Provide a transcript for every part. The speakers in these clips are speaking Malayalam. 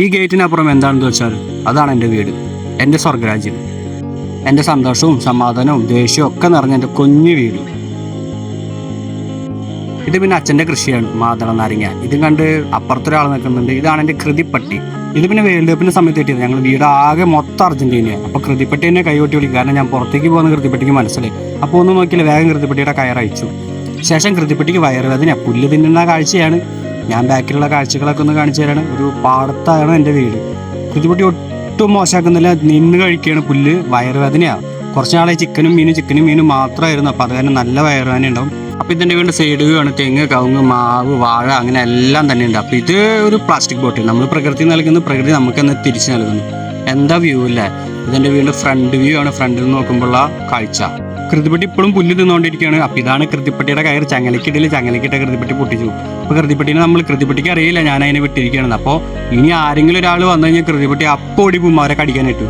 ഈ ഗേറ്റിനപ്പുറം എന്താണെന്ന് വെച്ചാൽ അതാണ് എൻ്റെ വീട്, എൻ്റെ സ്വർഗരാജ്യം, എൻ്റെ സന്തോഷവും സമാധാനവും ദേഷ്യവും ഒക്കെ നിറഞ്ഞ എൻ്റെ കുഞ്ഞു വീട്. ഇത് പിന്നെ അച്ഛൻ്റെ കൃഷിയാണ്, മാതള നാരങ്ങ. ഇതും കണ്ട് അപ്പുറത്തൊരാൾ നിൽക്കുന്നുണ്ട്. ഇതാണ് എൻ്റെ കൃതിപ്പട്ടി. ഇത് പിന്നെ വേൾഡ് കപ്പിൻ്റെ സമയത്ത് കിട്ടിയത്. ഞങ്ങൾ വീട് ആകെ മൊത്തം അർജൻറ്റീനയാണ്. അപ്പോൾ കൃതിപ്പട്ടി എന്നെ കൈകൊട്ടി വിളിക്കും. കാരണം ഞാൻ പുറത്തേക്ക് പോകുന്ന കൃതിപ്പട്ടിക്ക് മനസ്സിലായി. അപ്പോൾ ഒന്നും നോക്കിയില്ല, വേഗം കൃതിപ്പട്ടിയുടെ കയറയച്ചു. ശേഷം കൃതിപ്പട്ടിക്ക് വയറുവേദന, പുല്ല് തിന്നുന്ന കാഴ്ചയാണ്. ഞാൻ ബാക്കിലുള്ള കാഴ്ചകളൊക്കെ ഒന്ന് കാണിച്ചു തരാണ്. ഒരു പാടത്താണ് എൻ്റെ വീട്. കൃതിപ്പട്ടി ഒട്ടും മോശമാക്കുന്നില്ല, നിന്ന് കഴിക്കുകയാണ് പുല്ല്. വയറുവേദനയാണ്. കുറച്ച് നാളെ ചിക്കനും മീനും മാത്രമായിരുന്നു. അപ്പോൾ അത് കാരണം നല്ല വയറുവേദന ഉണ്ടാവും. അപ്പോൾ ഇതിൻ്റെ വീണ്ടും സൈഡ് വ്യൂ ആണ്. തെങ്ങ്, കവുങ്ങ്, മാവ്, വാഴ അങ്ങനെ എല്ലാം തന്നെ ഉണ്ട്. അപ്പോൾ ഇത് ഒരു പ്ലാസ്റ്റിക് ബോട്ടിൽ. നമ്മൾ പ്രകൃതി നൽകുന്നു, പ്രകൃതി നമുക്ക് തന്നെ തിരിച്ചു നൽകുന്നു. എന്താ വ്യൂ അല്ലേ? ഇതിൻ്റെ വീണ്ടും ഫ്രണ്ട് വ്യൂ ആണ്. ഫ്രണ്ടിൽ നിന്ന് നോക്കുമ്പോഴുള്ള കാഴ്ച. കൃതിപ്പട്ടി ഇപ്പോഴും പുല്ല് തിന്നുകൊണ്ടിരിക്കുകയാണ്. അപ്പോൾ ഇതാണ് കൃതിപ്പട്ടിയുടെ കയർ. ചങ്ങലക്കിട്ട കൃതിപ്പട്ടി പൊട്ടിച്ചു. അപ്പോൾ കൃതിപ്പട്ടിക്ക് അറിയില്ല ഞാൻ അതിനെ വിട്ടിരിക്കുകയാണ്. അപ്പോൾ ഇനി ആരെങ്കിലും ഒരാൾ വന്നു കഴിഞ്ഞാൽ കൃതിപ്പട്ടി അപ്പോൾ ഓടി പോകും അവരെ കടിക്കാനായിട്ട്.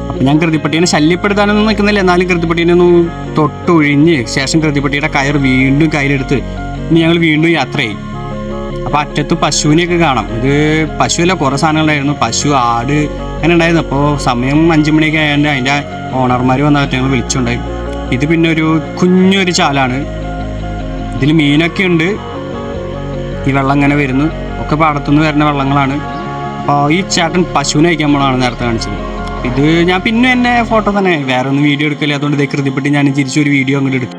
അപ്പം ഞാൻ കൃതിപ്പട്ടീനെ ശല്യപ്പെടുത്താനൊന്നും നിൽക്കുന്നില്ല. എന്നാലും കൃതിപ്പട്ടീനെ ഒന്ന് തൊട്ടൊഴിഞ്ഞ് ശേഷം കൃതിപ്പട്ടിയുടെ കയർ വീണ്ടും കയ്യിലെടുത്ത് ഇനി ഞങ്ങൾ വീണ്ടും യാത്രയായി. അപ്പോൾ അറ്റത്ത് പശുവിനെയൊക്കെ കാണാം. ഇത് പശുവല്ല, കുറേ സാധനങ്ങളുണ്ടായിരുന്നു. പശു, ആട് അങ്ങനെ ഉണ്ടായിരുന്നു. അപ്പോൾ സമയം 5 മണിയൊക്കെ ആയതുകൊണ്ട് അതിൻ്റെ ഓണർമാർ വന്നിട്ട് ഞങ്ങൾ വിളിച്ചുണ്ടായി. ഇത് പിന്നെ ഒരു കുഞ്ഞൊരു ചാലാണ്. ഇതിൽ മീനൊക്കെ ഉണ്ട്. ഈ വെള്ളം ഇങ്ങനെ വരുന്നു, ഒക്കെ പാടത്തുനിന്ന് വരുന്ന വെള്ളങ്ങളാണ്. അപ്പോൾ ഈ ചേട്ടൻ പശുവിനെ കഴിക്കാൻ പോകണമാണ് നേരത്തെ കാണിച്ചത്. ഇത് ഞാൻ പിന്നെ എന്നെ ഫോട്ടോ തന്നെ, വേറെ ഒന്നും വീഡിയോ എടുക്കില്ല. അതുകൊണ്ട് ഇതേ കൃതിപ്പട്ടി ഞാൻ തിരിച്ചൊരു വീഡിയോ അങ്ങോട്ട് എടുത്തു.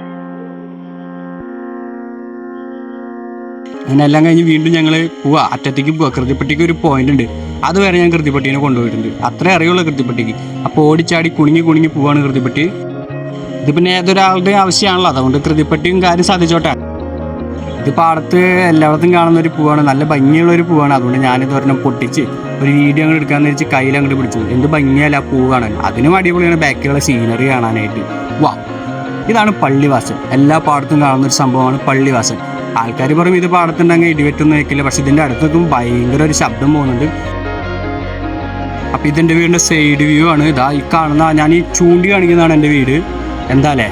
അങ്ങനെ എല്ലാം കഴിഞ്ഞ് വീണ്ടും ഞങ്ങൾ അറ്റത്തേക്ക് പോവാ. കൃതിപ്പട്ടിക്ക് ഒരു പോയിന്റ് ഉണ്ട്, അതുവരെ ഞാൻ കൃതിപ്പട്ടീനെ കൊണ്ടുപോയിട്ടുണ്ട്. അത്രേ അറിയുള്ളൂ കൃതിപ്പട്ടിക്ക്. അപ്പോൾ ഓടിച്ചാടി കുണുങ്ങി പോവാണ് കൃതിപ്പട്ടി. ഇത് പിന്നെ ഏതൊരാളുടെയും ആവശ്യമാണല്ലോ, അതുകൊണ്ട് കൃതിപ്പട്ടിയും കാര്യം സാധിച്ചോട്ടെ. ഇത് പാടത്ത് എല്ലായിടത്തും കാണുന്ന ഒരു പൂവാണ്, നല്ല ഭംഗിയുള്ള ഒരു പൂവാണ്. അതുകൊണ്ട് ഞാനിത് ഒരെണ്ണം പൊട്ടിച്ച് ഒരു വീഡിയോ അങ്ങോട്ട് എടുക്കാമെന്ന് വെച്ച് കയ്യിൽ അങ്ങോട്ട് പിടിച്ചു. എന്ത് ഭംഗിയല്ല ആ പൂ കാണാൻ. അതിനും അടിപൊളിയാണ് ബാക്കിയുള്ള സീനറി കാണാനായിട്ട്. വാ, ഇതാണ് പള്ളിവാസൽ. എല്ലാ പാടത്തും കാണുന്ന ഒരു സംഭവമാണ് പള്ളിവാസൽ. ആൾക്കാർ പറയും ഇത് പാടത്തുണ്ടെങ്കിൽ ഇടിവെറ്റൊന്നും വയ്ക്കില്ല, പക്ഷെ ഇതിൻ്റെ അടുത്തൊന്നും ഭയങ്കര ഒരു ശബ്ദം പോകുന്നുണ്ട്. അപ്പം ഇതെൻ്റെ വീടിൻ്റെ സൈഡ് വ്യൂ ആണ്. ഇതാ ഈ കാണുന്ന, ഞാൻ ഈ ചൂണ്ടി കാണിക്കുന്നതാണ് എൻ്റെ വീട്. എന്താ അല്ലേ?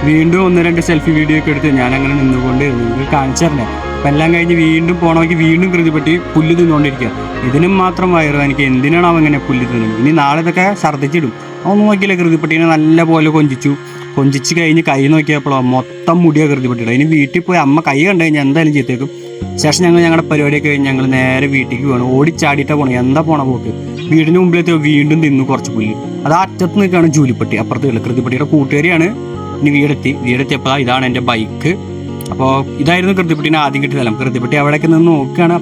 വീണ്ടും 1-2 സെൽഫി വീഡിയോ ഒക്കെ എടുത്ത് ഞാൻ അങ്ങനെ നിന്നുകൊണ്ട് നിങ്ങൾക്ക് കാണിച്ചു തരണേ. അപ്പം എല്ലാം കഴിഞ്ഞ് വീണ്ടും പോകണമെങ്കിൽ വീണ്ടും കൃതിപ്പട്ടി പുല്ല് തിന്നുകൊണ്ടിരിക്കുക. ഇതിനും മാത്രം വയറ് എനിക്ക്. എന്തിനാണ് അവൻ ഇങ്ങനെ പുല്ല് തിന്നുന്നത്? ഇനി നാളെ ഇതൊക്കെ ഛർദ്ദിച്ചിടും. അതൊന്നും നോക്കിയില്ല, കൃതിപ്പട്ടീനെ നല്ല പോലെ കൊഞ്ചിച്ച് കഴിഞ്ഞ് കൈ നോക്കിയപ്പോഴോ മൊത്തം മുടിയാണ് കൃതിപ്പട്ടിയുടെ. ഇനി വീട്ടിൽ പോയി അമ്മ കൈ കണ്ടു കഴിഞ്ഞാൽ എന്തായാലും ചീത്തേക്കും. ശേഷം ഞങ്ങളുടെ പരിപാടിയൊക്കെ കഴിഞ്ഞ് ഞങ്ങൾ നേരെ വീട്ടിലേക്ക് പോകണം. ഓടിച്ചാടിയിട്ടാണ് പോകണം. എന്താ പോണ പോക്ക്? വീടിന് മുമ്പിലെത്തിയോ വീണ്ടും തിന്നു കുറച്ച് പുല്ല്. അത് അറ്റത്ത് നിൽക്കുകയാണ് ജൂലിപ്പട്ടി. അപ്പുറത്തുള്ള കൃതിപ്പട്ടിയുടെ കൂട്ടുകാരിയാണ്. ഇനി വീടെത്തിയപ്പോൾ ഇതാണ് എൻ്റെ ബൈക്ക്. അപ്പോൾ ഇതായിരുന്നു കൃതിപ്പട്ടീനെ ആദ്യം കിട്ടിയ സ്ഥലം. കൃതിപ്പട്ടി അവിടെയൊക്കെ നിന്ന് നോക്കുകയാണ്.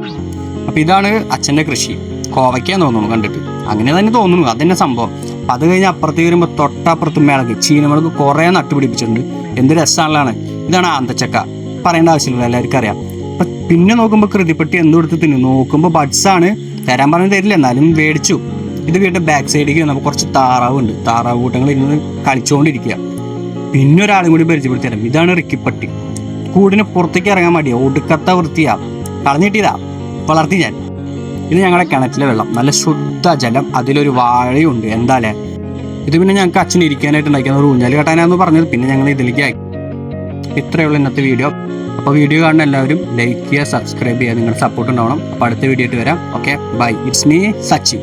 അപ്പോൾ ഇതാണ് അച്ഛൻ്റെ കൃഷി. കോവയ്ക്കാന്ന് തോന്നുന്നു കണ്ടിട്ട്, അങ്ങനെ തന്നെ തോന്നുന്നു. അതന്നെ സംഭവം. അപ്പം അത് കഴിഞ്ഞ് അപ്പുറത്തേക്ക് വരുമ്പോൾ തൊട്ടപ്പുറത്ത് മിളക്, ചീനമുളക് കുറേ നട്ടുപിടിപ്പിച്ചിട്ടുണ്ട്. എന്ത് രസമാണല്ലാണ്. ഇതാണ് ആന്തച്ചക്ക. പറയേണ്ട ആവശ്യമില്ല, എല്ലാവർക്കും അറിയാം. അപ്പം പിന്നെ നോക്കുമ്പോൾ കൃതിപ്പട്ടി എന്തും എടുത്ത് തിന്നു. നോക്കുമ്പോൾ ബഡ്സാണ്, തരാൻ പറഞ്ഞ് തരില്ല, എന്നാലും മേടിച്ചു. ഇത് വീട്ടിൽ ബാക്ക് സൈഡിലേക്ക് വന്നപ്പോൾ കുറച്ച് താറാവുണ്ട്. താറാവ് കൂട്ടങ്ങൾ ഇരുന്ന് കളിച്ചുകൊണ്ടിരിക്കുക. പിന്നെ ഒരാളും കൂടി പരിചയപ്പെടുത്തി തരാം. ഇതാണ് റിക്കിപ്പട്ടി. കൂടിന് പുറത്തേക്ക് ഇറങ്ങാൻ മടിയാ, ഒടുക്കത്ത വൃത്തിയാ, കളഞ്ഞിട്ടിതാ വളർത്തി ഞാൻ. ഇത് ഞങ്ങളുടെ കിണറ്റിലെ വെള്ളം, നല്ല ശുദ്ധ ജലം. അതിലൊരു വാഴയുണ്ട്. എന്താല്ലേ? ഇത് പിന്നെ ഞങ്ങൾക്ക് അച്ഛൻ ഇരിക്കാനായിട്ട് ഉണ്ടാക്കിയ ഒരു ഊഞ്ഞാൽ കെട്ടാനാന്ന് പറഞ്ഞത്. പിന്നെ ഞങ്ങൾ ഇതിലേക്ക് ആക്കി. ഇത്രയുള്ള ഇന്നത്തെ വീഡിയോ. അപ്പോൾ വീഡിയോ കാണുന്ന എല്ലാവരും ലൈക്ക് ചെയ്യുക, സബ്സ്ക്രൈബ് ചെയ്യുക. നിങ്ങളുടെ സപ്പോർട്ട് ഉണ്ടാവണം. അപ്പോൾ അടുത്ത വീഡിയോ ആയിട്ട് വരാം. Okay, bye. It's me Sachi.